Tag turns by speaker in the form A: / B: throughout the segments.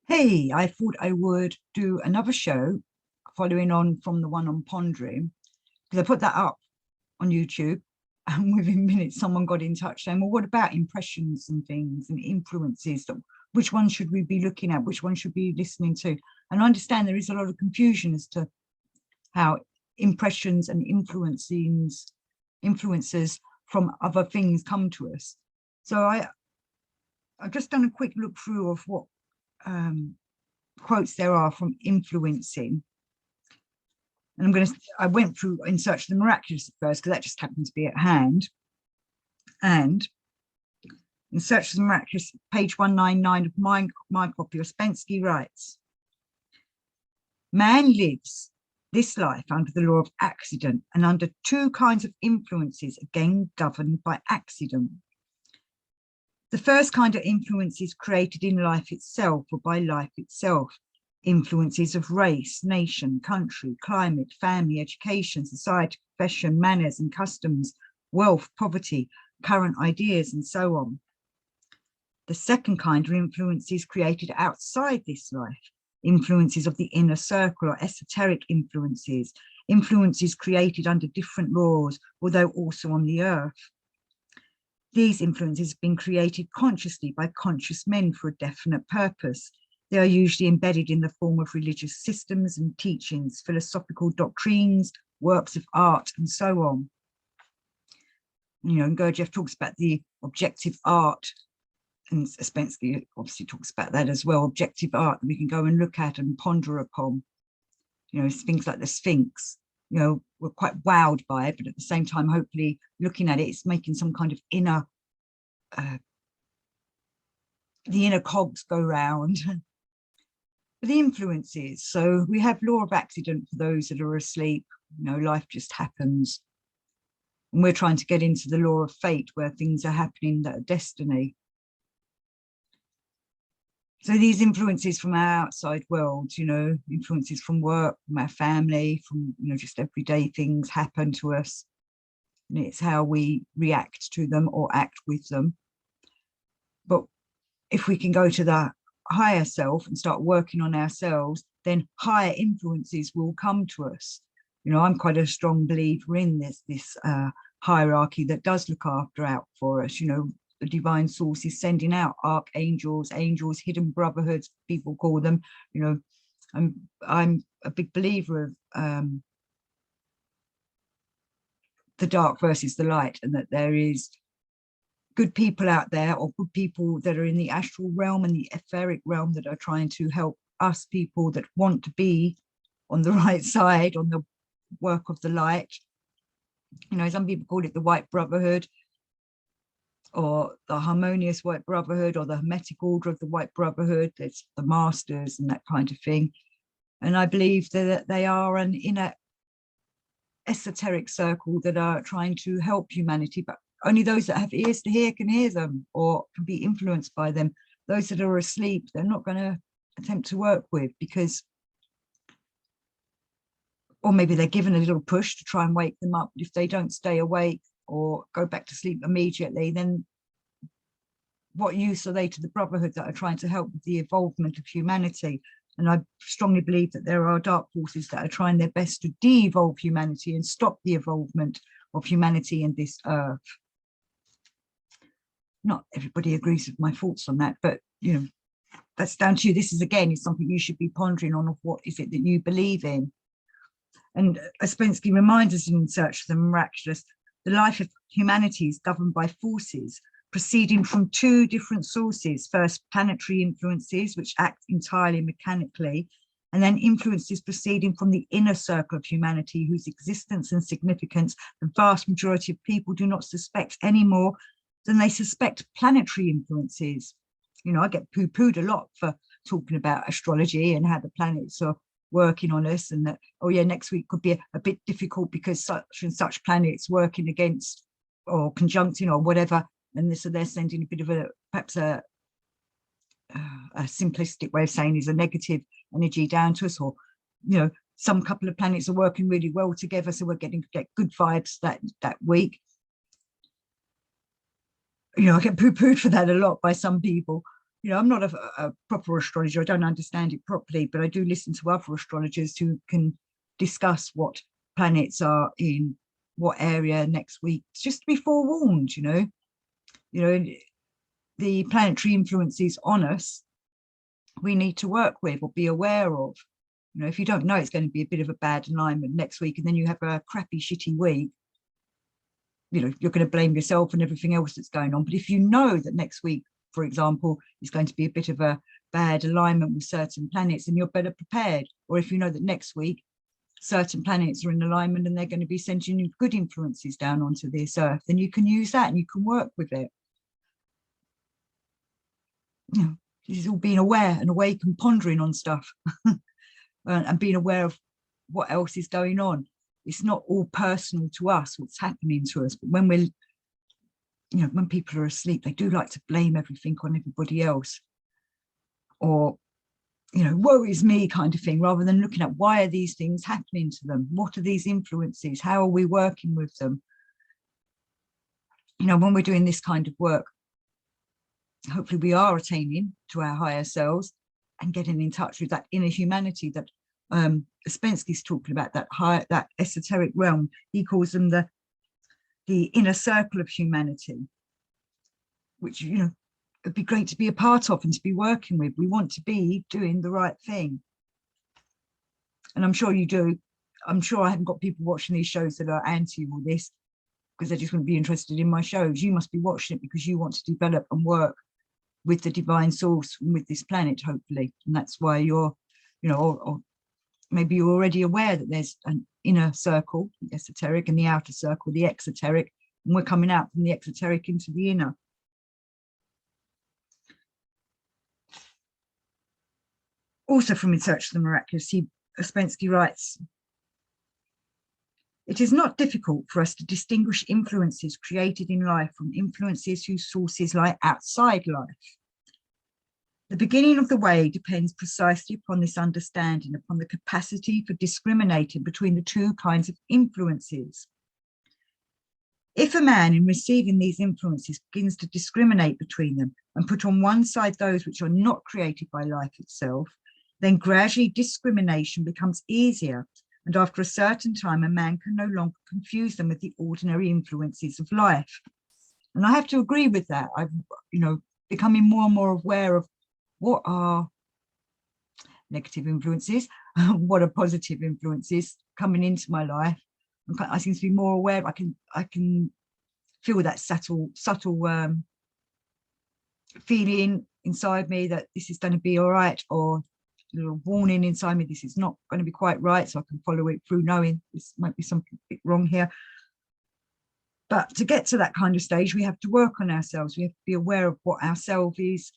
A: Hey, I thought I would do another show following on from the one on pondering, because I put that up on YouTube and within minutes someone got in touch saying, well, what about impressions and things and influences? Which one should we be looking at? Which one should we be listening to? And I understand there is a lot of confusion as to how impressions and influences from other things come to us. So I've just done a quick look through of what quotes there are from influencing. And I went through In Search of the Miraculous at first, because that just happened to be at hand. And In Search of the Miraculous, page 199 of my copy, Ouspensky writes, man lives this life under the law of accident and under two kinds of influences, again governed by accident. The first kind of influence is created in life itself or by life itself. Influences of race, nation, country, climate, family, education, society, profession, manners and customs, wealth, poverty, current ideas, and so on. The second kind of influence is created outside this life. Influences of the inner circle or esoteric influences, influences created under different laws, although also on the earth. These influences have been created consciously by conscious men for a definite purpose. They are usually embedded in the form of religious systems and teachings, philosophical doctrines, works of art, and so on. You know, and Gurdjieff talks about the objective art, and Ouspensky obviously talks about that as well, objective art that we can go and look at and ponder upon. You know, things like the Sphinx. You know, we're quite wowed by it, but at the same time, hopefully looking at it, it's making some kind of inner, the inner cogs go round. The influences. So we have law of accident for those that are asleep. You know, life just happens. And we're trying to get into the law of fate where things are happening that are destiny. So these influences from our outside world, you know, influences from work, from our family, from, you know, just everyday things happen to us. And it's how we react to them or act with them. But if we can go to the higher self and start working on ourselves, then higher influences will come to us. You know, I'm quite a strong believer in this hierarchy that does look out for us. You know, the divine source is sending out archangels, angels, hidden brotherhoods, people call them. You know, I'm a big believer of the dark versus the light, and that there is good people out there, or good people that are in the astral realm and the etheric realm that are trying to help us people that want to be on the right side, on the work of the light. You know, some people call it the White Brotherhood, or the Harmonious White Brotherhood, or the Hermetic Order of the White Brotherhood. There's the Masters and that kind of thing. And I believe that they are an inner esoteric circle that are trying to help humanity, but only those that have ears to hear can hear them or can be influenced by them. Those that are asleep, they're not going to attempt to work with, because, or maybe they're given a little push to try and wake them up. If they don't stay awake or go back to sleep immediately, then what use are they to the brotherhood that are trying to help with the evolvement of humanity? And I strongly believe that there are dark forces that are trying their best to de-evolve humanity and stop the evolvement of humanity and this earth. Not everybody agrees with my thoughts on that, but, you know, that's down to you. This is, again, is something you should be pondering on, of what is it that you believe in. And Ouspensky reminds us in Search for the Miraculous, the life of humanity is governed by forces proceeding from two different sources. First, planetary influences, which act entirely mechanically, and then influences proceeding from the inner circle of humanity, whose existence and significance the vast majority of people do not suspect any more than they suspect planetary influences. You know, I get poo-pooed a lot for talking about astrology and how the planets are working on us, and that, oh yeah, next week could be a bit difficult because such and such planets working against or conjuncting or whatever. And so they're sending a bit of perhaps a simplistic way of saying is a negative energy down to us, or, you know, some couple of planets are working really well together, so we're getting good vibes that week. You know, I get poo-pooed for that a lot by some people. you know, I'm not a proper astrologer. I don't understand it properly, but I do listen to other astrologers who can discuss what planets are in what area next week, just to be forewarned. You know, the planetary influences on us, we need to work with or be aware of. You know, if you don't know it's going to be a bit of a bad alignment next week, and then you have a crappy, shitty week, you know, you're going to blame yourself and everything else that's going on. But if you know that next week, for example, is going to be a bit of a bad alignment with certain planets, and you're better prepared. Or if you know that next week certain planets are in alignment and they're going to be sending good influences down onto this earth, then you can use that and you can work with it. You know, this is all being aware and awake and pondering on stuff and being aware of what else is going on. It's not all personal to us, what's happening to us, but when we're, you know, when people are asleep, they do like to blame everything on everybody else, or, you know, woe is me kind of thing, rather than looking at why are these things happening to them? What are these influences? How are we working with them? You know, when we're doing this kind of work, hopefully we are attaining to our higher selves and getting in touch with that inner humanity that Ouspensky's talking about, that esoteric realm. He calls them the inner circle of humanity, which, you know, it'd be great to be a part of and to be working with. We want to be doing the right thing. And I'm sure you do. I'm sure I haven't got people watching these shows that are anti all this because they just wouldn't be interested in my shows. You must be watching it because you want to develop and work with the divine source and with this planet, hopefully. And that's why you're, you know, or maybe you're already aware that there's an inner circle, the esoteric, and the outer circle, the exoteric, and we're coming out from the exoteric into the inner. Also from In Search of the Miraculous, Ouspensky writes, it is not difficult for us to distinguish influences created in life from influences whose sources lie outside life. The beginning of the way depends precisely upon this understanding, upon the capacity for discriminating between the two kinds of influences. If a man, in receiving these influences, begins to discriminate between them and put on one side those which are not created by life itself, then gradually discrimination becomes easier, and after a certain time, a man can no longer confuse them with the ordinary influences of life. And I have to agree with that. I've, you know, becoming more and more aware of what are negative influences, what are positive influences coming into my life. I seem to be more aware. I can feel that subtle feeling inside me that this is going to be all right, or a little warning inside me, this is not going to be quite right, so I can follow it through, knowing this might be something a bit wrong here. But to get to that kind of stage, we have to work on ourselves. We have to be aware of what ourself is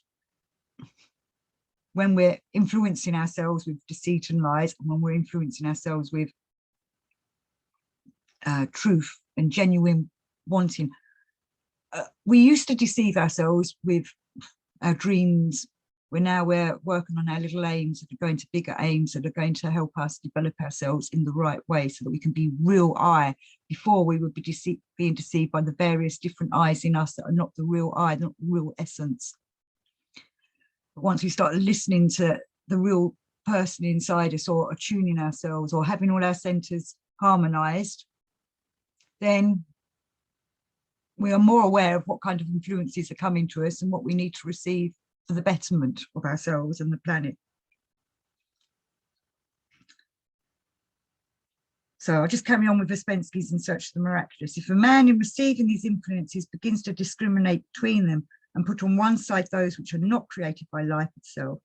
A: when we're influencing ourselves with deceit and lies, and when we're influencing ourselves with truth and genuine wanting. We used to deceive ourselves with our dreams. We're working on our little aims that are going to bigger aims that are going to help us develop ourselves in the right way so that we can be real I. Before, we would be being deceived by the various different I's in us that are not the real I, not the real essence. But once we start listening to the real person inside us, or attuning ourselves, or having all our centers harmonized, then we are more aware of what kind of influences are coming to us and what we need to receive for the betterment of ourselves and the planet. So I'll just carry on with Ouspensky's In Search of the Miraculous. If a man in receiving these influences begins to discriminate between them and put on one side those which are not created by life itself,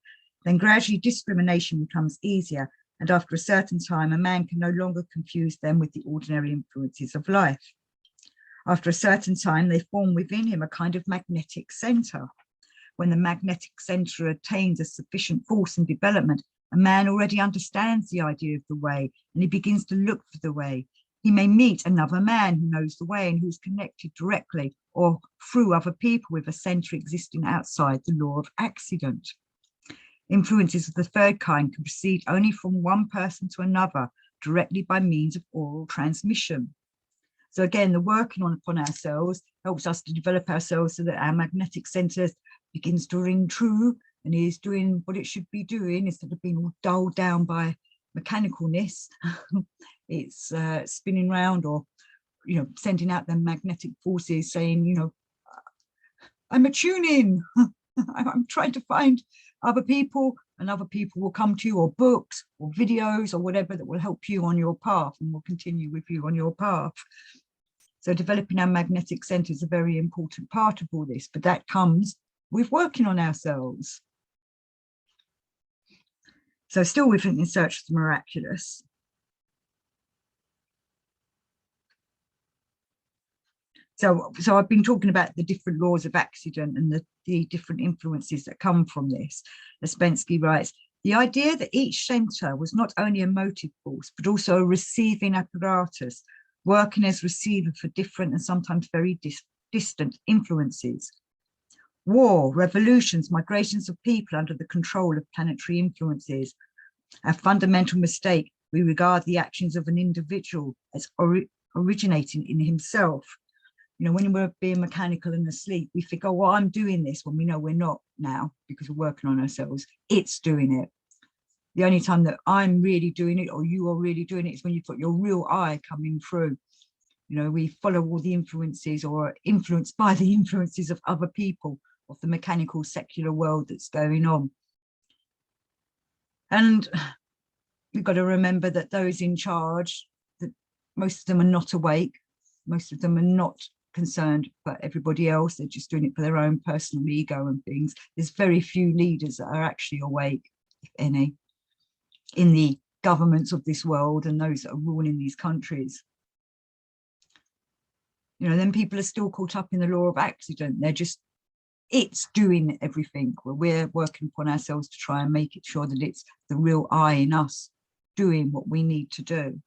A: then gradually discrimination becomes easier, and after a certain time, a man can no longer confuse them with the ordinary influences of life. After a certain time, they form within him a kind of magnetic center. When the magnetic center attains a sufficient force and development, a man already understands the idea of the way, and he begins to look for the way. He may meet another man who knows the way and who is connected directly or through other people with a center existing outside the law of accident. Influences of the third kind can proceed only from one person to another, directly by means of oral transmission. So again, the working upon ourselves helps us to develop ourselves so that our magnetic centers begins to ring true and is doing what it should be doing instead of being all dulled down by mechanicalness. It's spinning round, or sending out them magnetic forces saying, I'm attuning. I'm trying to find other people, and other people will come to you, or books or videos or whatever that will help you on your path and will continue with you on your path. So developing our magnetic center is a very important part of all this, but that comes with working on ourselves. So still within In Search of the Miraculous. So I've been talking about the different laws of accident and the different influences that come from this. Ouspensky writes, the idea that each center was not only a motive force, but also a receiving apparatus, working as receiver for different and sometimes very distant influences. War, revolutions, migrations of people under the control of planetary influences. A fundamental mistake, we regard the actions of an individual as originating in himself. When we're being mechanical and asleep, we think, oh, well, I'm doing this, when we know we're not now, because we're working on ourselves. It's doing it. The only time that I'm really doing it, or you are really doing it, is when you've got your real I coming through. We follow all the influences, or are influenced by the influences of other people, of the mechanical secular world that's going on. And we've got to remember that those in charge, that most of them are not awake. Most of them are not concerned about everybody else. They're just doing it for their own personal ego and things. There's very few leaders that are actually awake, if any, in the governments of this world and those that are ruling these countries. Then people are still caught up in the law of accident. It's doing everything. We're working upon ourselves to try and make it sure that it's the real I in us doing what we need to do.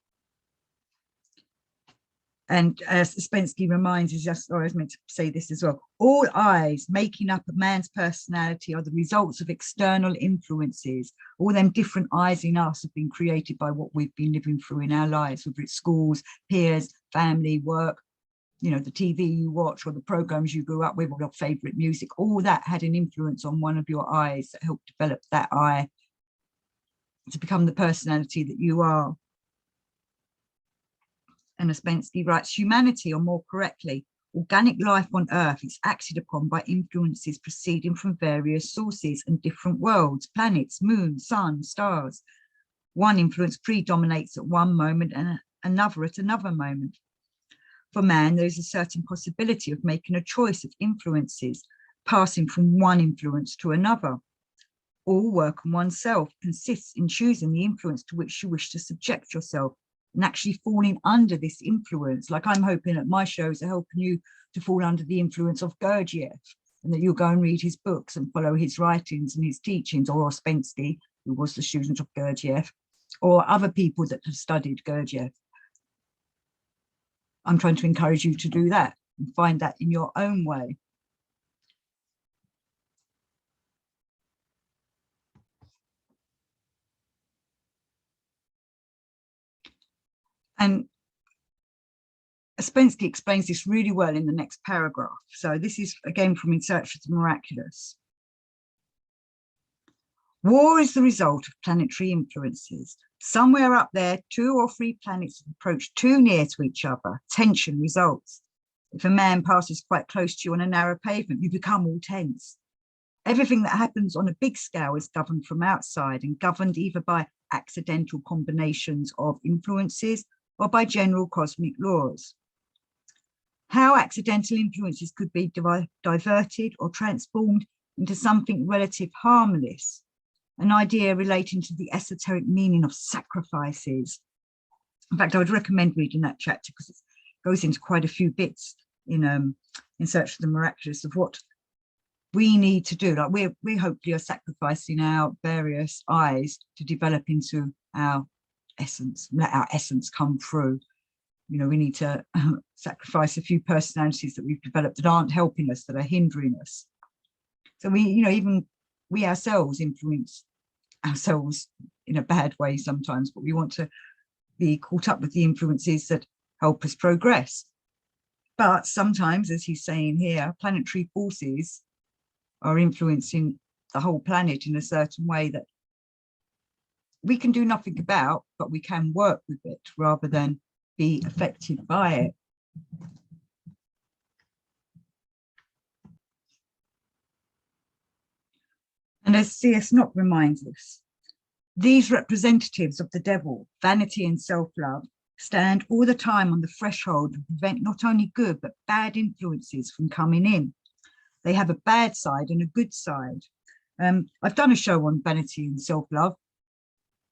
A: And as Ouspensky reminds us, or I was meant to say this as well, all I's making up a man's personality are the results of external influences. All them different I's in us have been created by what we've been living through in our lives, whether it's schools, peers, family, work, the TV you watch, or the programs you grew up with, or your favorite music. All that had an influence on one of your I's that helped develop that I to become the personality that you are. And Ouspensky writes, humanity, or more correctly, organic life on Earth, is acted upon by influences proceeding from various sources and different worlds, planets, moon, sun, stars. One influence predominates at one moment and another at another moment. For man, there is a certain possibility of making a choice of influences, passing from one influence to another. All work on oneself consists in choosing the influence to which you wish to subject yourself, and actually falling under this influence. Like, I'm hoping that my shows are helping you to fall under the influence of Gurdjieff, and that you'll go and read his books and follow his writings and his teachings, or Ouspensky, who was the student of Gurdjieff, or other people that have studied Gurdjieff. I'm trying to encourage you to do that and find that in your own way. And Ouspensky explains this really well in the next paragraph. So this is again from In Search of the Miraculous. War is the result of planetary influences. Somewhere up there, 2 or 3 planets approach too near to each other. Tension results. If a man passes quite close to you on a narrow pavement, you become all tense. Everything that happens on a big scale is governed from outside, and governed either by accidental combinations of influences or by general cosmic laws. How accidental influences could be diverted or transformed into something relative harmless, an idea relating to the esoteric meaning of sacrifices. In fact, I would recommend reading that chapter, because it goes into quite a few bits in Search of the Miraculous of what we need to do. Like, we hopefully are sacrificing our various I's to develop into our essence, let our essence come through. We need to sacrifice a few personalities that we've developed that aren't helping us, that are hindering us. So even we ourselves influence ourselves in a bad way sometimes, but we want to be caught up with the influences that help us progress. But sometimes, as he's saying here, planetary forces are influencing the whole planet in a certain way that we can do nothing about, but we can work with it rather than be affected by it. And as C.S. Knott reminds us, these representatives of the devil, vanity and self-love, stand all the time on the threshold and prevent not only good but bad influences from coming in. They have a bad side and a good side. I've done a show on vanity and self-love,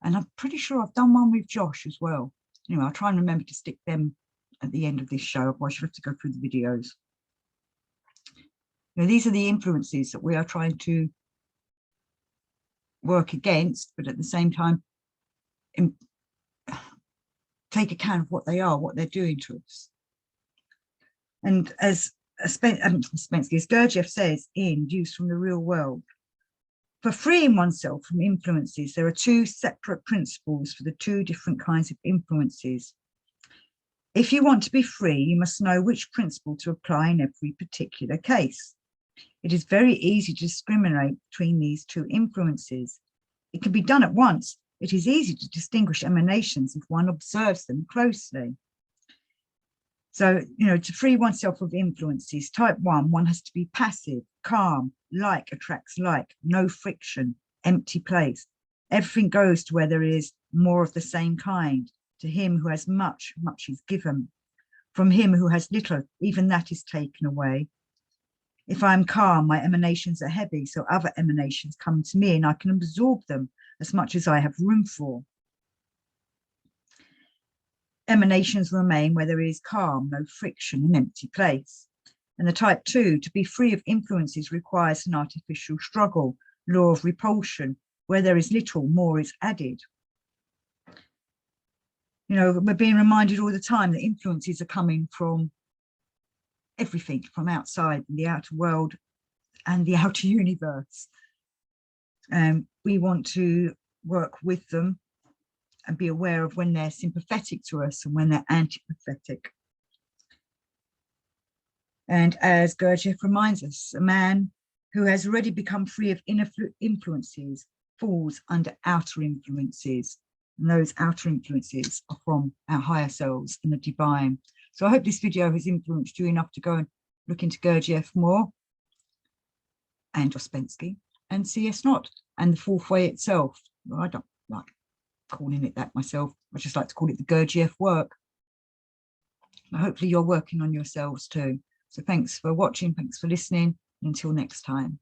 A: and I'm pretty sure I've done one with Josh as well. Anyway, I'll try and remember to stick them at the end of this show, otherwise you'll have to go through the videos. You know, these are the influences that we are trying to work against, but at the same time take account of what they are, what they're doing to us. And as Gurdjieff says in Views from the Real World, for freeing oneself from influences, there are two separate principles for the two different kinds of influences. If you want to be free, you must know which principle to apply in every particular case. It is very easy to discriminate between these two influences. It can be done at once. It is easy to distinguish emanations if one observes them closely. So, you know, to free oneself of influences, type 1, one has to be passive, calm, like attracts like, no friction, empty place. Everything goes to where there is more of the same kind. To him who has much, much is given. From him who has little, even that is taken away. If I am calm, my emanations are heavy, so other emanations come to me and I can absorb them as much as I have room for. Emanations remain where there is calm, no friction, an empty place. And the type 2, to be free of influences requires an artificial struggle, law of repulsion, where there is little, more is added. You know, we're being reminded all the time that influences are coming from everything, from outside, the outer world and the outer universe. We want to work with them and be aware of when they're sympathetic to us and when they're antipathetic. And as Gurdjieff reminds us, a man who has already become free of inner influences falls under outer influences. And those outer influences are from our higher selves and the divine. So I hope this video has influenced you enough to go and look into Gurdjieff more, and Ouspensky, and C.S. Knott, and the fourth way itself. Well, I don't like calling it that myself. I just like to call it the Gurdjieff work. But hopefully you're working on yourselves too. So thanks for watching, thanks for listening, and until next time.